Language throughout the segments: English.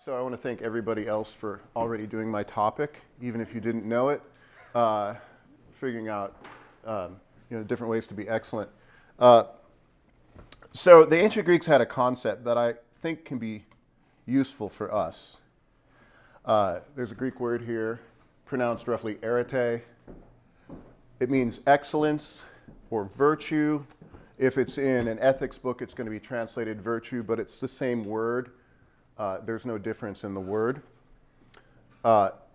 So I want to thank everybody else for already doing my topic, even if you didn't know it, figuring out different ways to be excellent. So the ancient Greeks had a concept that I think can be useful for us. There's a Greek word here, pronounced roughly arete. It means excellence or virtue. If it's in an ethics book, it's going to be translated virtue, but it's the same word. There's no difference in the word.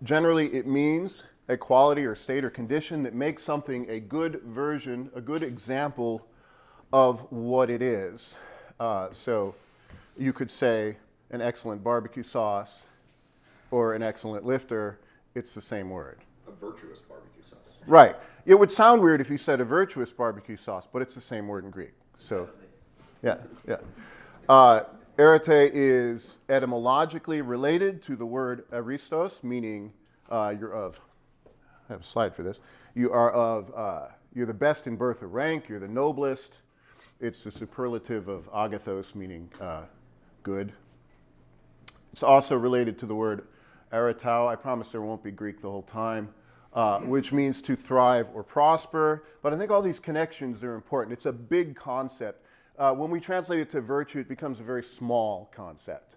Generally, it means a quality or state or condition that makes something a good version, a good example of what it is. So you could say an excellent barbecue sauce or an excellent lifter. It's the same word. A virtuous barbecue sauce. Right. It would sound weird if you said a virtuous barbecue sauce, but it's the same word in Greek. So, yeah. Arete is etymologically related to the word aristos, meaning you're of. I have a slide for this. You're the best in birth or rank. You're the noblest. It's the superlative of agathos, meaning good. It's also related to the word aretao. I promise there won't be Greek the whole time. Which means to thrive or prosper. But I think all these connections are important. It's a big concept. When we translate it to virtue, it becomes a very small concept.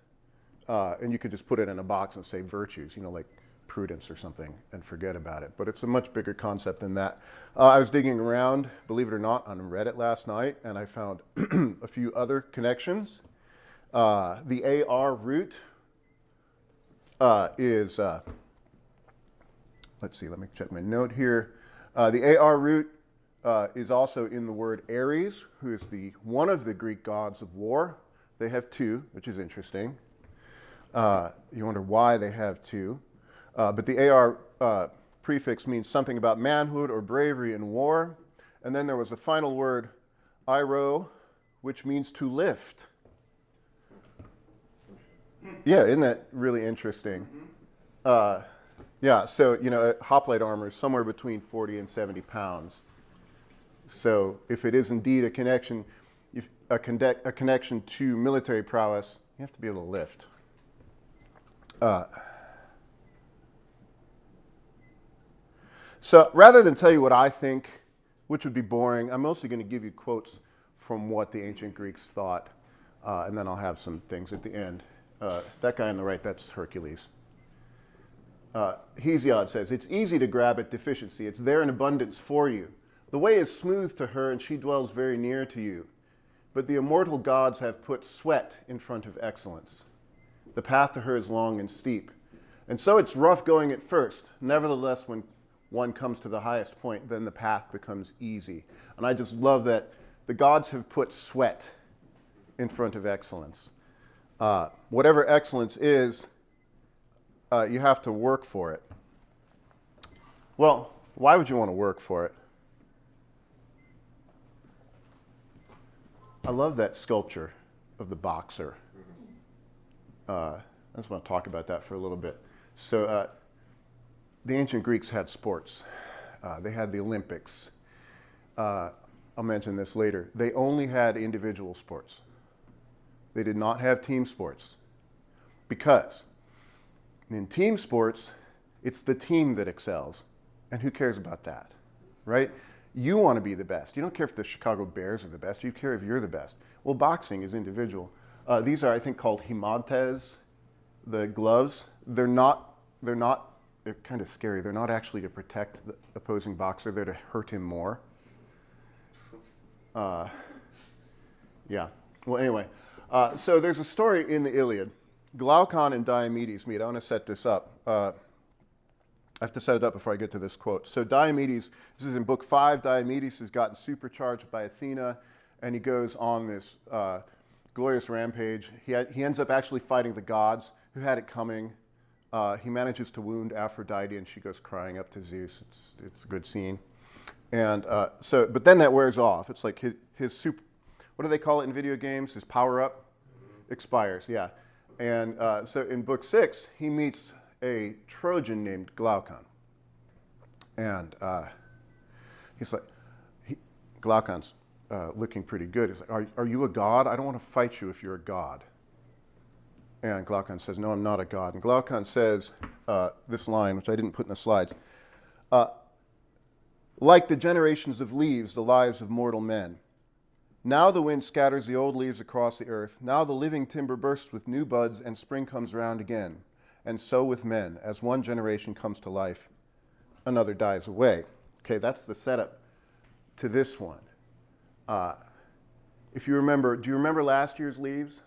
And you could just put it in a box and say virtues, like prudence or something, and forget about it. But it's a much bigger concept than that. I was digging around, believe it or not, on Reddit last night, and I found a few other connections. The AR root is... let's see, let me check my note here. The AR root is also in the word Ares, who is one of the Greek gods of war. They have two, which is interesting. You wonder why they have two. But the AR prefix means something about manhood or bravery in war. And then there was a final word, airo, which means to lift. Yeah, isn't that really interesting? Yeah, so, hoplite armor is somewhere between 40 and 70 pounds. So if it is indeed a connection, a connection to military prowess, you have to be able to lift. So rather than tell you what I think, which would be boring, I'm mostly going to give you quotes from what the ancient Greeks thought, and then I'll have some things at the end. That guy on the right, that's Hercules. Hesiod says, "It's easy to grab at deficiency. It's there in abundance for you. The way is smooth to her, and she dwells very near to you. But the immortal gods have put sweat in front of excellence. The path to her is long and steep. And so it's rough going at first. Nevertheless, when one comes to the highest point, then the path becomes easy." And I just love that the gods have put sweat in front of excellence. Whatever excellence is, you have to work for it. Well, why would you want to work for it? I love that sculpture of the boxer. I just want to talk about that for a little bit. So the ancient Greeks had sports. They had the Olympics. I'll mention this later. They only had individual sports. They did not have team sports. Because in team sports, it's the team that excels. And who cares about that, right? You want to be the best. You don't care if the Chicago Bears are the best. You care if you're the best. Well, boxing is individual. These are, I think, called himantes, the gloves. They're kind of scary. They're not actually to protect the opposing boxer. They're to hurt him more. Yeah. Well, anyway. So there's a story in the Iliad. Glaucon and Diomedes meet. I want to set this up. I have to set it up before I get to this quote. So Diomedes, this is in book 5. Diomedes has gotten supercharged by Athena, and he goes on this glorious rampage. He ends up actually fighting the gods who had it coming. He manages to wound Aphrodite, and she goes crying up to Zeus. It's a good scene. And but then that wears off. It's like his super, what do they call it in video games? His power-up expires, yeah. And so in book 6, he meets a Trojan named Glaucon. And he's like, Glaucon's looking pretty good. He's like, are you a god? I don't want to fight you if you're a god. And Glaucon says, no, I'm not a god. And Glaucon says this line, which I didn't put in the slides. Like the generations of leaves, the lives of mortal men. Now the wind scatters the old leaves across the earth. Now the living timber bursts with new buds, and spring comes round again. And so with men, as one generation comes to life, another dies away. Okay, that's the setup to this one. If you remember, do you remember last year's leaves?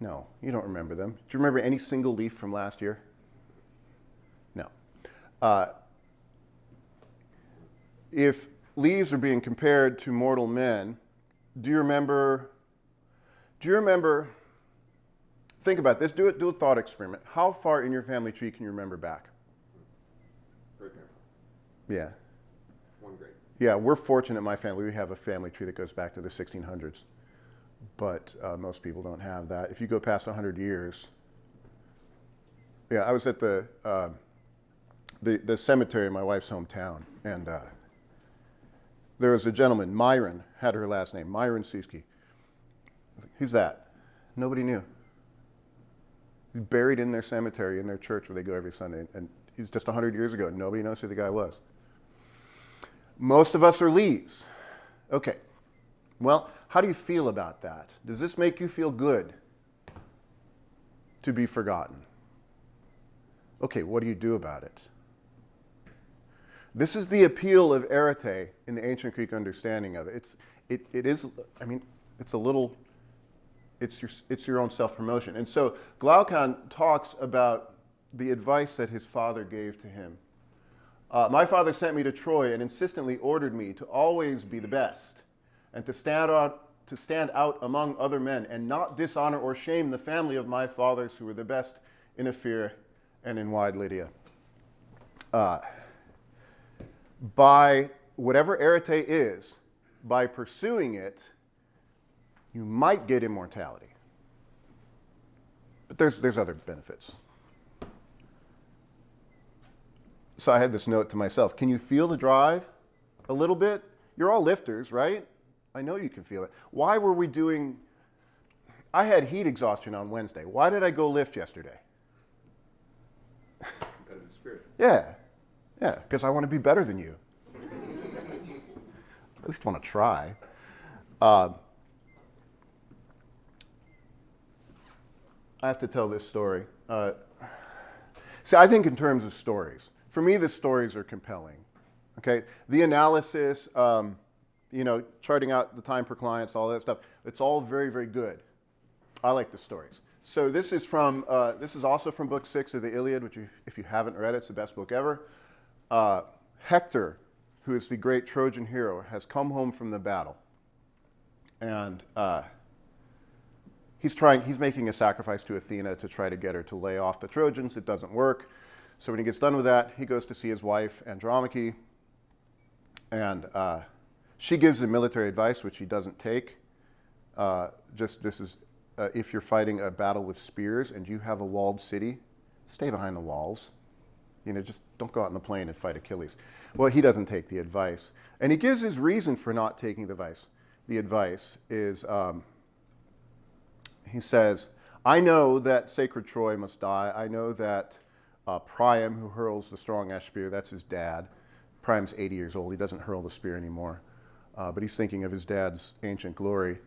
No, you don't remember them. Do you remember any single leaf from last year? No. If leaves are being compared to mortal men, do you remember, think about this, do a thought experiment. How far in your family tree can you remember back? Great grandpa. Yeah. One great. Yeah, we're fortunate in my family. We have a family tree that goes back to the 1600s. But most people don't have that. If you go past 100 years, yeah, I was at the cemetery in my wife's hometown, and there was a gentleman, Myron, had her last name, Myron Siski. Who's that? Nobody knew. He's buried in their cemetery, in their church where they go every Sunday, and he's just 100 years ago. Nobody knows who the guy was. Most of us are leaves. Okay. Well, how do you feel about that? Does this make you feel good to be forgotten? Okay, what do you do about it? This is the appeal of Arete in the ancient Greek understanding of it. It's your own self-promotion. And so Glaucon talks about the advice that his father gave to him. My father sent me to Troy and insistently ordered me to always be the best and to stand out among other men and not dishonor or shame the family of my fathers who were the best in Ephyre and in wide Lydia. By whatever Arete is, by pursuing it, you might get immortality. But there's other benefits. So I had this note to myself. Can you feel the drive a little bit? You're all lifters, right? I know you can feel it. Why were we doing... I had heat exhaustion on Wednesday. Why did I go lift yesterday? Competitive spirit. Yeah, because I want to be better than you. At least want to try. I have to tell this story. See, I think in terms of stories. For me, the stories are compelling. Okay, the analysis, charting out the time per clients, all that stuff. It's all very, very good. I like the stories. So this is also from book 6 of the Iliad, which if you haven't read it, it's the best book ever. Hector, who is the great Trojan hero, has come home from the battle. And he's making a sacrifice to Athena to try to get her to lay off the Trojans. It doesn't work. So when he gets done with that, he goes to see his wife, Andromache. And she gives him military advice, which he doesn't take. If you're fighting a battle with spears and you have a walled city, stay behind the walls. Just don't go out on the plain and fight Achilles. Well, he doesn't take the advice. And he gives his reason for not taking the advice. The advice is, he says, I know that sacred Troy must die. I know that Priam, who hurls the strong ash spear, that's his dad. Priam's 80 years old. He doesn't hurl the spear anymore. But he's thinking of his dad's ancient glory.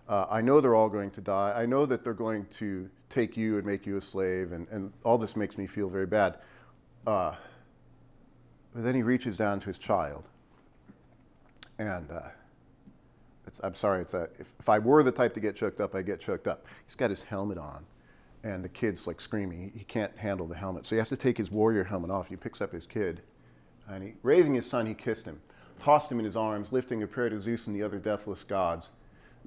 I know they're all going to die. I know that they're going to take you and make you a slave. And all this makes me feel very bad. But then he reaches down to his child. And I'm sorry, if I were the type to get choked up, I'd get choked up. He's got his helmet on. And the kid's like screaming. He can't handle the helmet. So he has to take his warrior helmet off. He picks up his kid. And raising his son, he kissed him, tossed him in his arms, lifting a prayer to Zeus and the other deathless gods.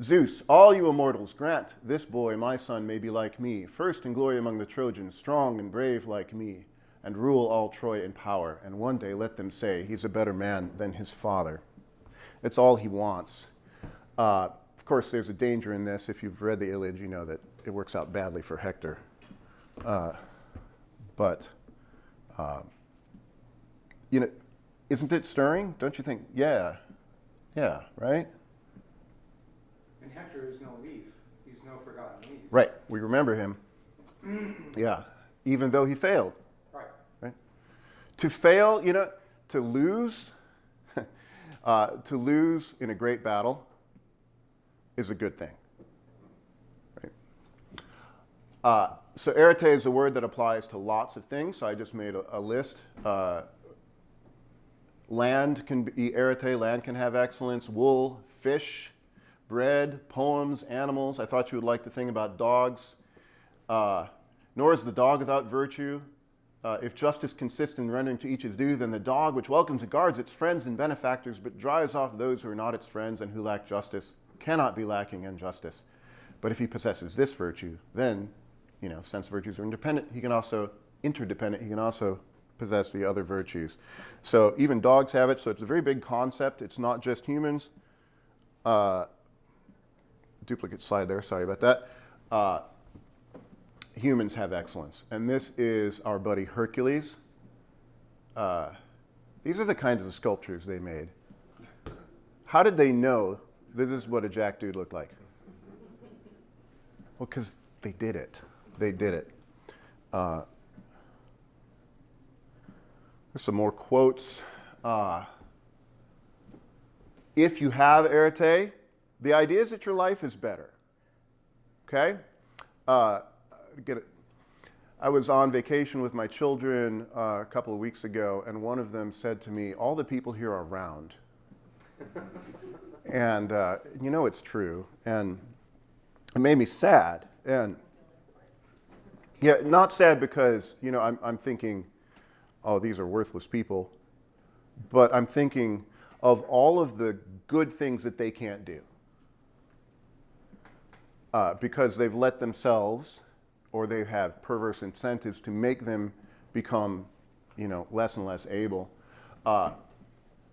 Zeus, all you immortals, grant this boy, my son, may be like me, first in glory among the Trojans, strong and brave like me, and rule all Troy in power. And one day let them say he's a better man than his father. It's all he wants. Of course, there's a danger in this. If you've read the Iliad, you know that it works out badly for Hector. Isn't it stirring? Don't you think? Yeah, right? And Hector is no leaf. He's no forgotten need. Right. We remember him. Yeah. Even though he failed. Right. Right. To fail, to lose, to lose in a great battle is a good thing. Right. So arete is a word that applies to lots of things. So I just made a list. Land can be arete. Land can have excellence. Wool, fish, bread, poems, animals. I thought you would like the thing about dogs. Nor is the dog without virtue. If justice consists in rendering to each his due, then the dog, which welcomes and guards its friends and benefactors, but drives off those who are not its friends and who lack justice, cannot be lacking in justice. But if he possesses this virtue, then, since virtues are interdependent, he can also possess the other virtues. So even dogs have it, so it's a very big concept. It's not just humans. Duplicate slide there, sorry about that. Humans have excellence. And this is our buddy Hercules. These are the kinds of sculptures they made. How did they know this is what a jack dude looked like? Well, because they did it. They did it. There's some more quotes. If you have arete, the idea is that your life is better. Okay? Get it. I was on vacation with my children a couple of weeks ago, and one of them said to me, "All the people here are round." And it's true. And it made me sad. And yeah, not sad because I'm thinking, oh, these are worthless people, but I'm thinking of all of the good things that they can't do because they've let themselves, or they have perverse incentives to make them become, less and less able.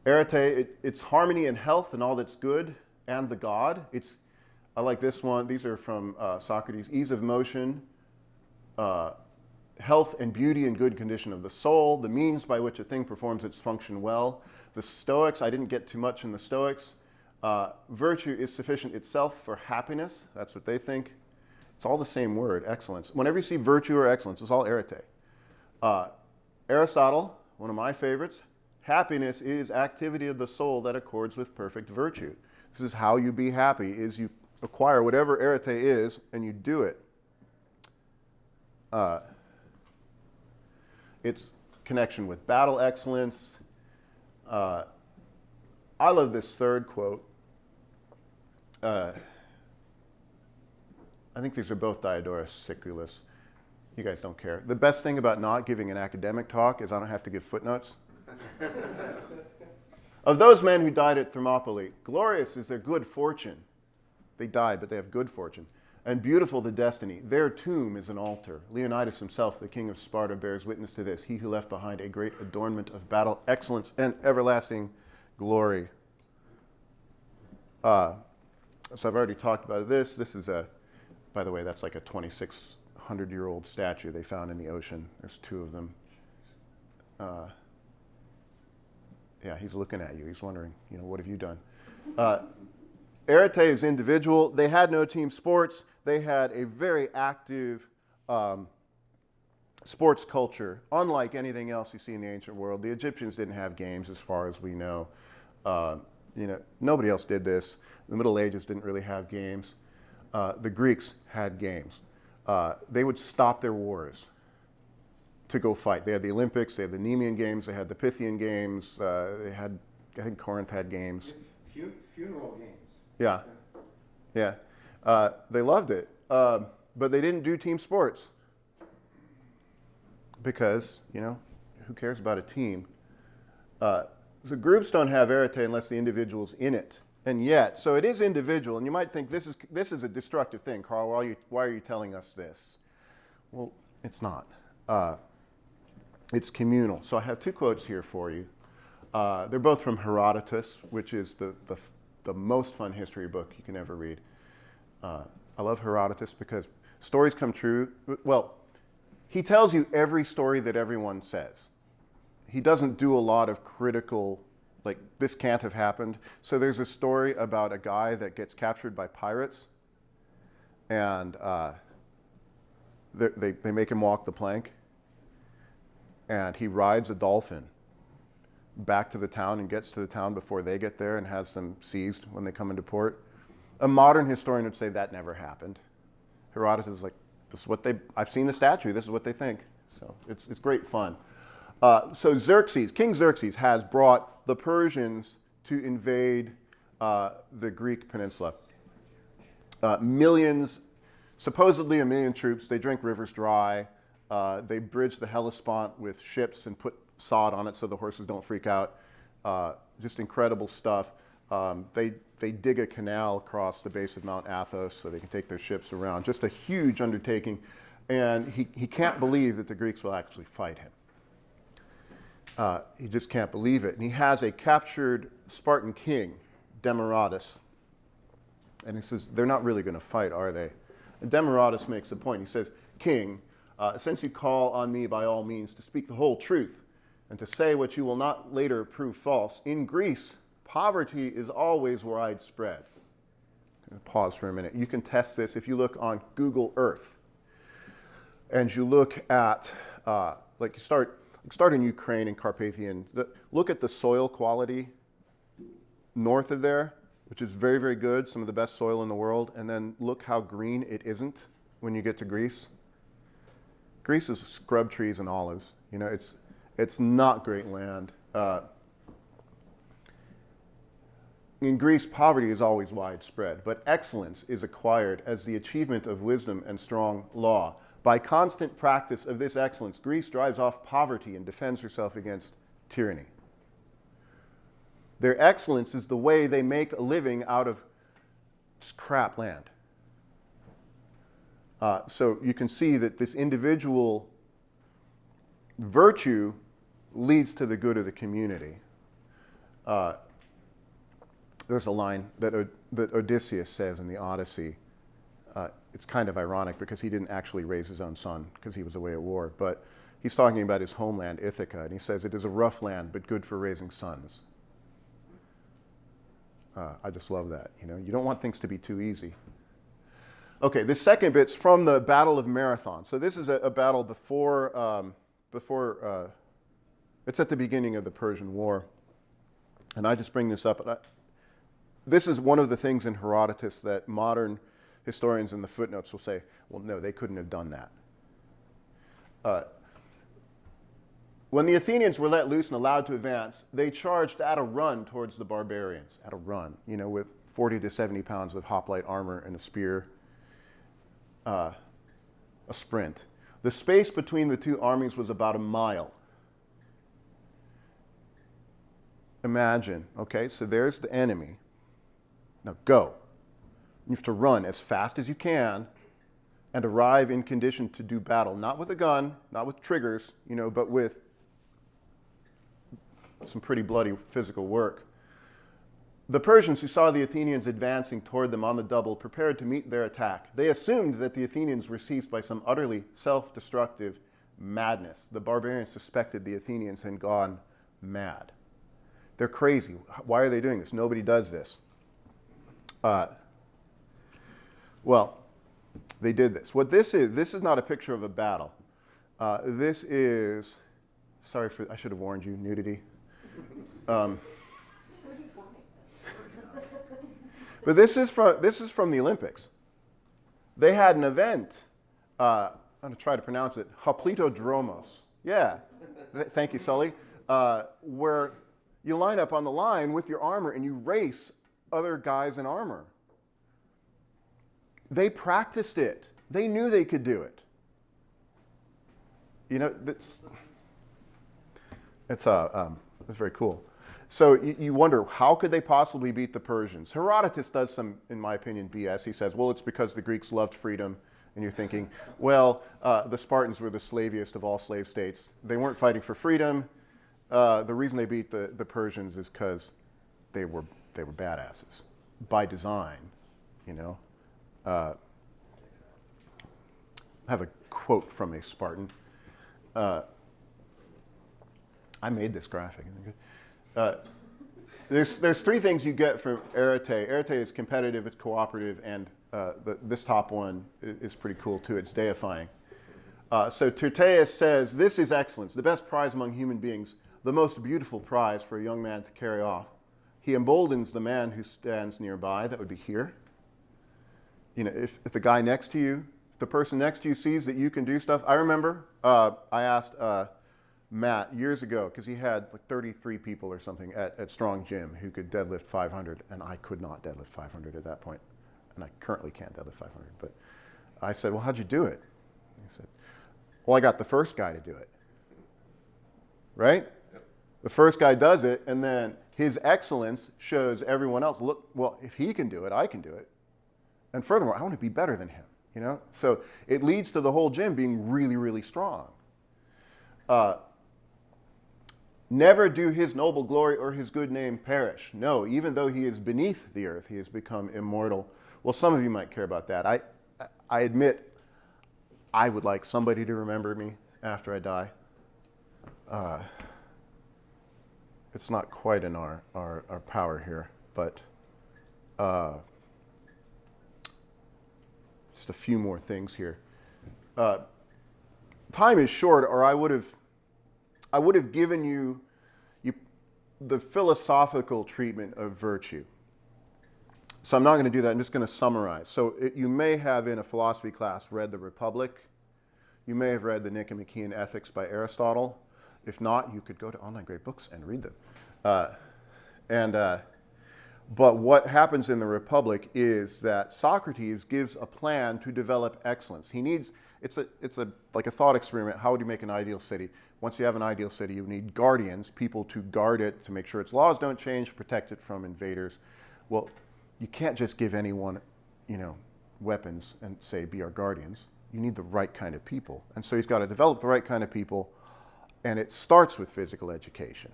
Arete, it's harmony and health and all that's good and the God. I like this one. These are from Socrates. Ease of motion, health and beauty and good condition of the soul, the means by which a thing performs its function well. The Stoics, I didn't get too much in the Stoics. Virtue is sufficient itself for happiness. That's what they think. It's all the same word, excellence. Whenever you see virtue or excellence, it's all arete. Aristotle, one of my favorites, happiness is activity of the soul that accords with perfect virtue. This is how you be happy, is you acquire whatever arete is and you do it. It's connection with battle excellence. I love this third quote. I think these are both Diodorus Siculus. You guys don't care. The best thing about not giving an academic talk is I don't have to give footnotes. Of those men who died at Thermopylae, glorious is their good fortune. They died, but they have good fortune. And beautiful the destiny. Their tomb is an altar. Leonidas himself, the king of Sparta, bears witness to this. He who left behind a great adornment of battle, excellence, and everlasting glory. So I've already talked about this. This is by the way, that's like a 2,600-year-old statue they found in the ocean. There's two of them. Yeah, he's looking at you. He's wondering, what have you done? Arete is individual. They had no team sports. They had a very active sports culture, unlike anything else you see in the ancient world. The Egyptians didn't have games, as far as we know. Nobody else did this. The Middle Ages didn't really have games. The Greeks had games. They would stop their wars to go fight. They had the Olympics, they had the Nemean Games, they had the Pythian Games, I think Corinth had games. Funeral games. Yeah. They loved it. But they didn't do team sports because, who cares about a team? So groups don't have arete unless the individual's in it. And yet, so it is individual, and you might think this is a destructive thing, Karl. Why are you telling us this? Well, it's not. It's communal. So I have two quotes here for you. They're both from Herodotus, which is the most fun history book you can ever read. I love Herodotus because stories come true. Well, he tells you every story that everyone says. He doesn't do a lot of critical, like, this can't have happened. So there's a story about a guy that gets captured by pirates. and they make him walk the plank, and he rides a dolphin back to the town and gets to the town before they get there and has them seized when they come into port. A modern historian would say that never happened. Herodotus is like, this is what I've seen the statue, this is what they think. So it's great fun. So King Xerxes has brought the Persians to invade the Greek peninsula. Supposedly a million troops. They drink rivers dry. They bridge the Hellespont with ships and put sod on it so the horses don't freak out. Just incredible stuff. They dig a canal across the base of Mount Athos so they can take their ships around. Just a huge undertaking. And he can't believe that the Greeks will actually fight him. He just can't believe it. And he has a captured Spartan king, Demaratus. And he says, they're not really going to fight, are they? And Demaratus makes a point. He says, King, since you call on me by all means to speak the whole truth and to say what you will not later prove false, in Greece, poverty is always widespread. Pause for a minute. You can test this if you look on Google Earth and you look at, start in Ukraine and Carpathian. Look at the soil quality north of there, which is very, very good, some of the best soil in the world, and then look how green it isn't when you get to Greece. Greece is scrub trees and olives. You know, it's not great land. In Greece, poverty is always widespread, but excellence is acquired as the achievement of wisdom and strong law. By constant practice of this excellence, Greece drives off poverty and defends herself against tyranny. Their excellence is the way they make a living out of just crap land. So you can see that this individual virtue leads to the good of the community. There's a line that Odysseus says in the Odyssey. It's kind of ironic because he didn't actually raise his own son because he was away at war. But he's talking about his homeland, Ithaca, and he says, it is a rough land, but good for raising sons. I just love that. You know, you don't want things to be too easy. Okay, the second bit's from the Battle of Marathon. So this is a battle before it's at the beginning of the Persian War. And I just bring this up. This is one of the things in Herodotus that modern historians in the footnotes will say, well, no, they couldn't have done that. When the Athenians were let loose and allowed to advance, they charged at a run towards the barbarians, at a run, you know, with 40 to 70 pounds of hoplite armor and a spear, a sprint. The space between the two armies was about a mile. Imagine, okay, so there's the enemy. Now go. You have to run as fast as you can and arrive in condition to do battle, not with a gun, not with triggers, you know, but with some pretty bloody physical work. The Persians, who saw the Athenians advancing toward them on the double, prepared to meet their attack. They assumed that the Athenians were seized by some utterly self-destructive madness. The barbarians suspected the Athenians had gone mad. They're crazy. Why are they doing this? Nobody does this. Well, they did this. What this is not a picture of a battle. This is, I should have warned you, nudity. But this is from the Olympics. They had an event. I'm going to try to pronounce it. Hoplitodromos. Yeah. Thank you, Sully. Where you line up on the line with your armor and you race other guys in armor. They practiced it. They knew they could do it. You know, it's very cool. So you wonder, how could they possibly beat the Persians? Herodotus does some, in my opinion, BS. He says, well, it's because the Greeks loved freedom. And you're thinking, well, the Spartans were the slaviest of all slave states. They weren't fighting for freedom. The reason they beat the Persians is because they were badasses by design, you know. I have a quote from a Spartan. I made this graphic. There's three things you get from Arete. Arete is competitive, it's cooperative, and this top one is pretty cool too. It's deifying. So Tyrtaeus says, "This is excellence, the best prize among human beings, the most beautiful prize for a young man to carry off. He emboldens the man who stands nearby." That would be here. You know, if the guy next to you, if the person next to you sees that you can do stuff. I remember I asked Matt years ago, because he had like 33 people or something at Strong Gym who could deadlift 500, and I could not deadlift 500 at that point, and I currently can't deadlift 500. But I said, "Well, how'd you do it?" He said, "Well, I got the first guy to do it." Right? Yep. The first guy does it, and then his excellence shows everyone else, look, well, if he can do it, I can do it. And furthermore, I want to be better than him, you know? So it leads to the whole gym being really, really strong. Never do his noble glory or his good name perish. No, even though he is beneath the earth, he has become immortal. Well, some of you might care about that. I admit I would like somebody to remember me after I die. It's not quite in our power here, but just a few more things here. Time is short, or I would have given you the philosophical treatment of virtue. So I'm not going to do that. I'm just going to summarize. So you may have in a philosophy class read The Republic. You may have read the Nichomachean Ethics by Aristotle. If not, you could go to Online Great Books and read them. But what happens in the Republic is that Socrates gives a plan to develop excellence. He needs, it's like a thought experiment. How would you make an ideal city? Once you have an ideal city, you need guardians, people to guard it, to make sure its laws don't change, protect it from invaders. Well, you can't just give anyone, weapons and say, be our guardians. You need the right kind of people. And so he's got to develop the right kind of people, and it starts with physical education.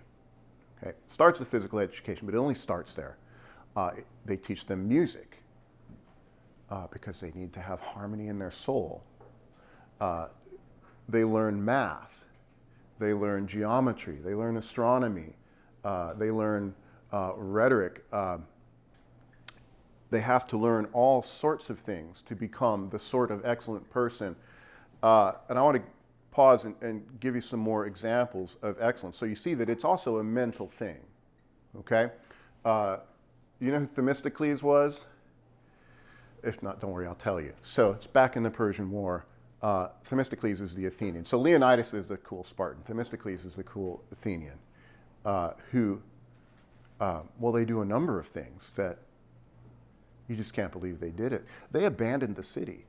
Okay? It starts with physical education, but it only starts there. They teach them music because they need to have harmony in their soul. They learn math. They learn geometry. They learn astronomy. They learn rhetoric. They have to learn all sorts of things to become the sort of excellent person. And I want to pause and give you some more examples of excellence. So you see that it's also a mental thing. Okay? You know who Themistocles was? If not, don't worry, I'll tell you. So it's back in the Persian War. Themistocles is the Athenian. So Leonidas is the cool Spartan. Themistocles is the cool Athenian who, they do a number of things that you just can't believe they did it. They abandoned the city.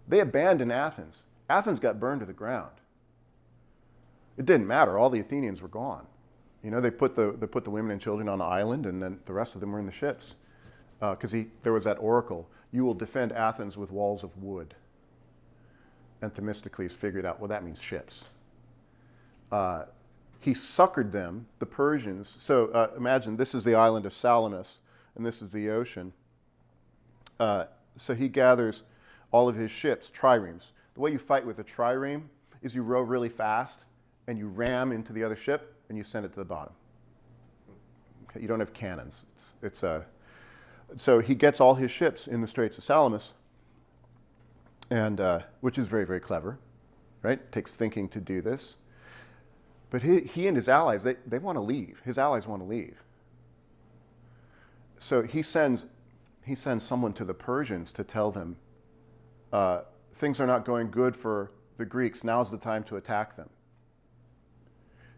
They abandoned Athens. Athens got burned to the ground. It didn't matter. All the Athenians were gone. They put the women and children on the island, and then the rest of them were in the ships. Because there was that oracle, you will defend Athens with walls of wood. And Themistocles figured out, well, that means ships. He succored them, the Persians. So imagine this is the island of Salamis, and this is the ocean. So he gathers all of his ships, triremes. The way you fight with a trireme is you row really fast, and you ram into the other ship, and you send it to the bottom. Okay, you don't have cannons. So he gets all his ships in the Straits of Salamis, and which is very, very clever, right? It takes thinking to do this. But he and his allies, they want to leave. His allies want to leave. So he sends someone to the Persians to tell them, things are not going good for the Greeks. Now's the time to attack them.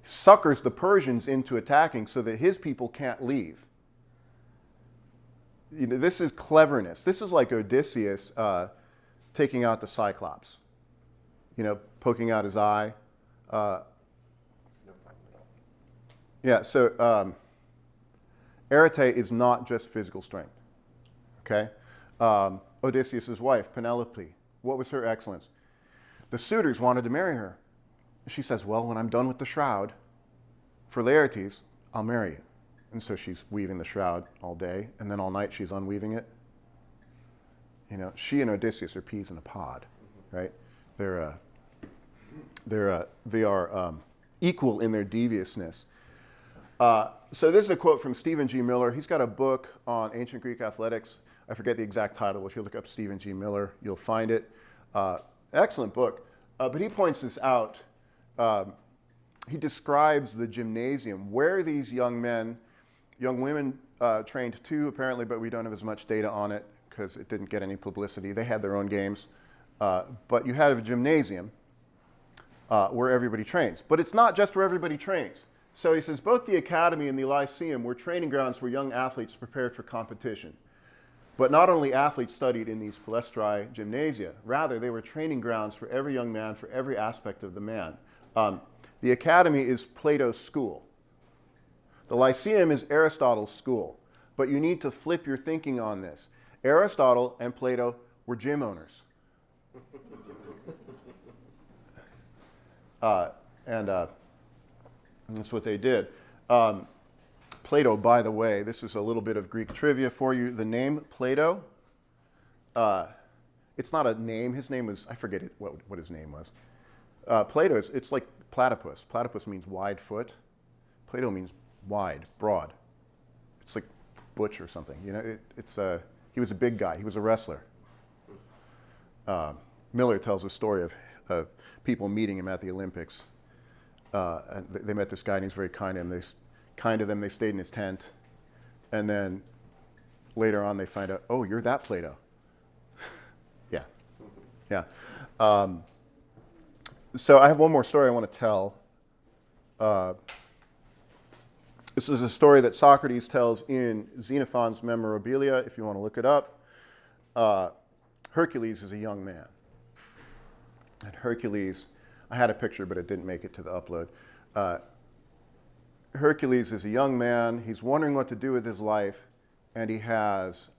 Suckers the Persians into attacking so that his people can't leave. This is cleverness. This is like Odysseus taking out the Cyclops. Poking out his eye. So Arete is not just physical strength. Okay? Odysseus' wife, Penelope, what was her excellence? The suitors wanted to marry her. She says, well, when I'm done with the shroud for Laertes, I'll marry you. And so she's weaving the shroud all day, and then all night she's unweaving it. She and Odysseus are peas in a pod, right? They are equal in their deviousness. So this is a quote from Stephen G. Miller. He's got a book on ancient Greek athletics. I forget the exact title. If you look up Stephen G. Miller, you'll find it. Excellent book. But he points this out. He describes the gymnasium where these young women trained too, apparently, but we don't have as much data on it because it didn't get any publicity. They had their own games. But you had a gymnasium where everybody trains. But it's not just where everybody trains. So he says, both the academy and the lyceum were training grounds where young athletes prepared for competition. But not only athletes studied in these palestri gymnasia, rather they were training grounds for every young man, for every aspect of the man. The academy is Plato's school. The lyceum is Aristotle's school. But you need to flip your thinking on this. Aristotle and Plato were gym owners. And that's what they did. Plato, by the way, this is a little bit of Greek trivia for you. The name Plato, it's not a name. His name was, I forget what his name was. Plato, it's like platypus. Platypus means wide foot. Plato means wide, broad. It's like butch or something. You know, he was a big guy. He was a wrestler. Miller tells a story of people meeting him at the Olympics. And they met this guy, and he's very kind to them. They stayed in his tent. And then later on, they find out, oh, you're that Plato. Yeah. Yeah. So I have one more story I want to tell. This is a story that Socrates tells in Xenophon's Memorabilia, if you want to look it up. Hercules is a young man. And Hercules, I had a picture, but it didn't make it to the upload. Hercules is a young man. He's wondering what to do with his life, and he has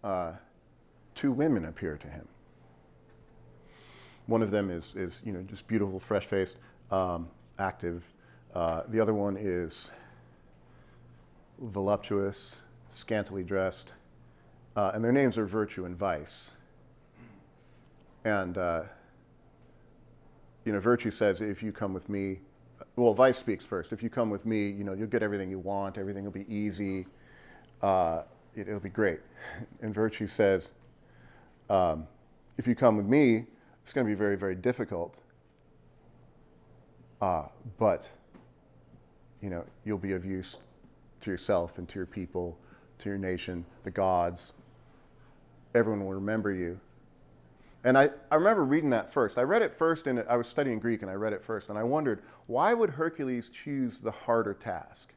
two women appear to him. One of them is just beautiful, fresh-faced, active. The other one is voluptuous, scantily dressed, and their names are Virtue and Vice. And Virtue says, if you come with me, well, Vice speaks first. If you come with me, you'll get everything you want. Everything will be easy. It'll be great. And Virtue says, if you come with me, it's going to be very, very difficult. But, you'll be of use to yourself and to your people, to your nation, the gods. Everyone will remember you. And I remember reading that first. I read it first, and I was studying Greek, and I read it first, and I wondered, why would Hercules choose the harder task?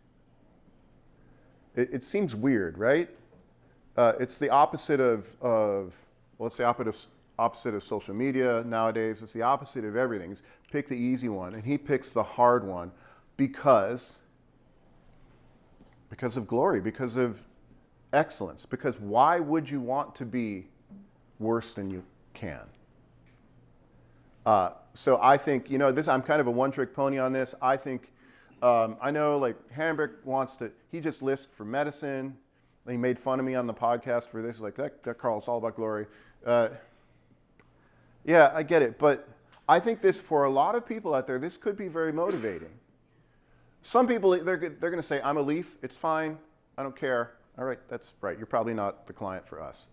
It seems weird, right? It's the opposite it's the opposite of social media nowadays. It's the opposite of everything. It's pick the easy one, and he picks the hard one because of glory, because of excellence. Because why would you want to be worse than you can? So I think, I'm kind of a one-trick pony on this. I think, I know like Hambrick he just lisped for medicine. He made fun of me on the podcast for this. Like, that Karl, it's all about glory. Yeah, I get it. But I think this, for a lot of people out there, this could be very motivating. Some people, they're going to say, I'm a leaf. It's fine. I don't care. All right, that's right. You're probably not the client for us.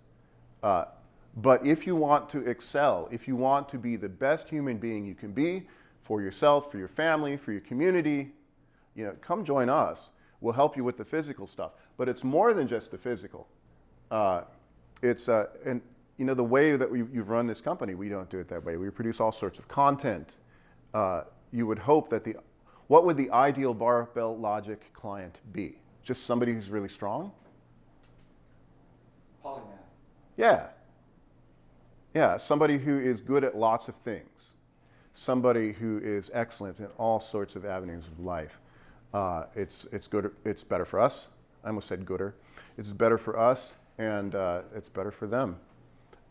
But if you want to excel, if you want to be the best human being you can be for yourself, for your family, for your community, come join us. We'll help you with the physical stuff. But it's more than just the physical. The way that you've run this company, we don't do it that way. We produce all sorts of content. You would hope that what would the ideal Barbell Logic client be? Just somebody who's really strong? Polymath. Yeah. Yeah, somebody who is good at lots of things. Somebody who is excellent in all sorts of avenues of life. It's good. It's better for us. I almost said gooder. It's better for us, and it's better for them.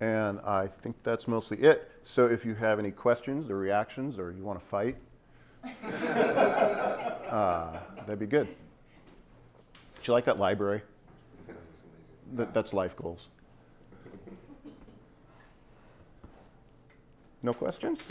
And I think that's mostly it. So if you have any questions or reactions, or you want to fight, that'd be good. Do you like that library? That's life goals. No questions?